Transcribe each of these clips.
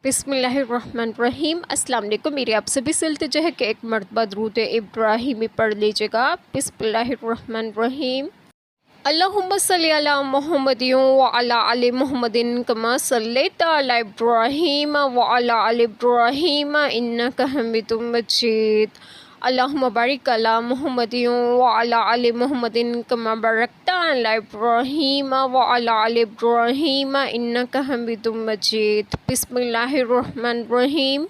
بسم اللہ الرحمن الرحیم۔ السلام علیکم، میری آپ سبھی سے التجا ہے کہ ایک مرتبہ درود ابراہیمی پڑھ لیجیے گا۔ بسم اللہ الرحمن الرحیم۔ اللہم صلی علی محمد وعلی آل محمد کما صلیت علی ابراہیم وعلی آل ابراہیم انک حمید مجید۔ اللہم بارک علی محمد وعلی آل محمد کما بارکت علی ابراہیم وعلی آل ابراہیم انک حمید مجید۔ بسم اللہ الرحمن الرحیم۔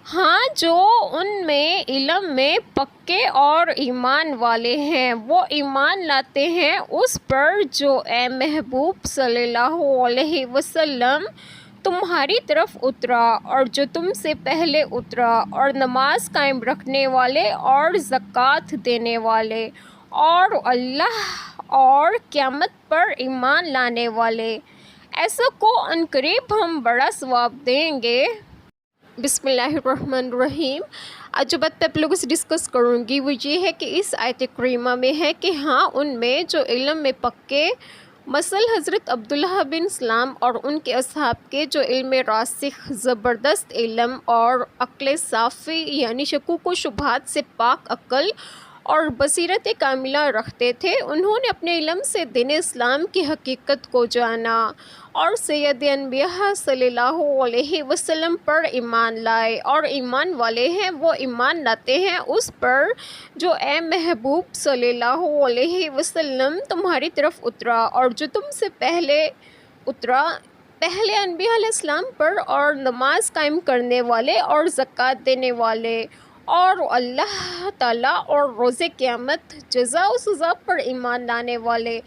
ہاں، جو ان میں علم میں پکے اور ایمان والے ہیں وہ ایمان لاتے ہیں اس پر جو اے محبوب صلی اللہ علیہ وسلم تمہاری طرف اترا اور جو تم سے پہلے اترا، اور نماز قائم رکھنے والے اور زکوٰۃ دینے والے اور اللہ اور قیامت پر ایمان لانے والے، ایسا کو عنقریب ہم بڑا ثواب دیں گے۔ بسم اللہ الرحمن الرحیم۔ آج جو بات میں آپ لوگوں سے ڈسکس کروں گی وہ یہ ہے کہ اس آیت کریمہ میں ہے کہ ہاں، ان میں جو علم میں پکے، مثلا حضرت عبداللہ بن سلام اور ان کے اصحاب کے جو علم راسخ، زبردست علم اور عقل صافی یعنی شکوک و شبہات سے پاک عقل اور بصیرت کاملہ رکھتے تھے، انہوں نے اپنے علم سے دین اسلام کی حقیقت کو جانا اور سید انبیاء صلی اللہ علیہ وسلم پر ایمان لائے، اور ایمان والے ہیں وہ ایمان لاتے ہیں اس پر جو اے محبوب صلی اللہ علیہ وسلم تمہاری طرف اترا اور جو تم سے پہلے اترا، پہلے انبیاء علیہ السلام پر، اور نماز قائم کرنے والے اور زکوٰۃ دینے والے اور اللہ تعالیٰ اور روز قیامت جزا و سزا پر ایمان لانے والے،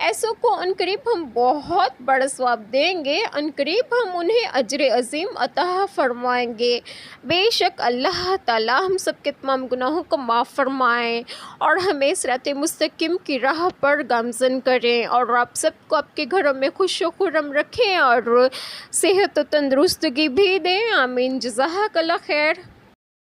ایسوں کو عنقریب ہم بہت بڑا ثواب دیں گے، عنقریب ہم انہیں اجر عظیم عطا فرمائیں گے۔ بے شک اللہ تعالیٰ ہم سب کے تمام گناہوں کو معاف فرمائیں اور ہمیں صراط مستقیم کی راہ پر گامزن کریں، اور آپ سب کو آپ کے گھروں میں خوش و خرم رکھیں اور صحت و تندرستگی بھی دیں۔ آمین۔ جزاک اللہ خیر۔